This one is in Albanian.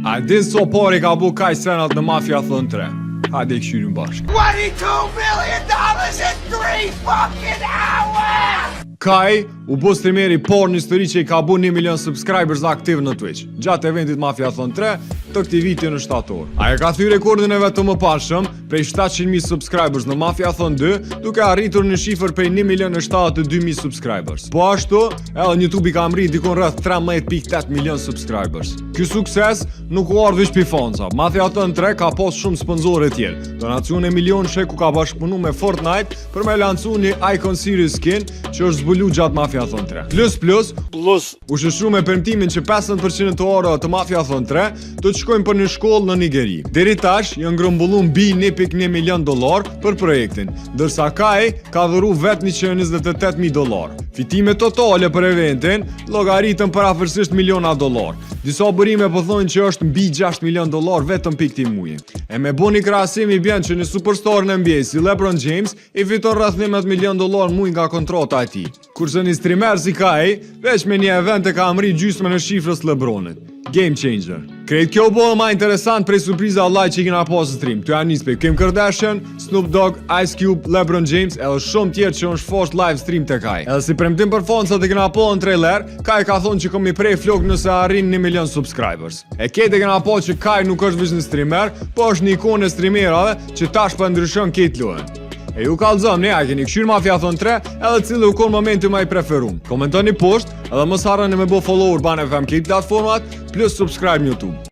A din so pari ka bu Kaj Cenat në Mafia Thon 3. Hajde i këshyrim bashkë. $22 million in 3 fucking hours! Kaj u bo streameri por në histori që i ka bu 1 milion subscribers aktiv në Twitch gjatë eventit Mafia Thon 3 të këtij viti në shtator. Ai ka thyer rekordin e vet të mëparshëm prej 700.000 subscribers në Mafia Thon 2, duke arritur në shifër prej 1.072.000 subscribers. Po ashtu, edhe YouTube i ka mri dikon rreth 13.8 milion subscribers. Ky sukses nuk u ardhi shpi fonca. Mafia Thon 3 ka pas shumë sponsorë të tjerë. Donacione milionëshe ku ka bashkëpunu me Fortnite për me lancu një Icon Series skin që është zbulu gjatë Mafia Thon 3. Plus, u shëshru me përmtimin që 50% të orëve të Mafia Thon 3 do të shkojnë për një shkollë në Nigeri. Deri tash janë grumbullun mbi $1.1 milion për projektin, ndërsa Kaj ka dhuru vetë $128.000. Fitimet totale për eventin llogaritën për afërsisht miliona $. Disa burime po thonë që është mbi $6 milion vetëm pikë këtij muaji. E me boni krahasim i bën që një superstar në NBA si LeBron James i fiton rreth $19 milion muaj nga kontrata e tij. Kurse një streamer si Kaj, veç me një event e ka amri gjysmën e shifrës LeBronit. Game changer. Krejt kjo bëllë ma interesant prej surpriza Allah që i kena pasë stream. Të janë nispe Kim Kardashian, Snoop Dogg, Ice Cube, LeBron James edhe shumë tjerë që është fosh live stream të Kaj. Edhe si premtim për foncat e kena po në trailer, Kaj ka thonë që kom i prej flok nëse arrin 1 milion subscribers. E kete kena po që Kaj nuk është veç një streamer, po është një ikone streamerave që tash për ndryshon ketë luën. E ju kallëzëm, ne a keni këshyr Mafia Thon 3 edhe cilë u konë momenti ma i preferum. Komentoni poshtë edhe mos harroni me bo follower banë FM këtë platformat plus subscribe në YouTube.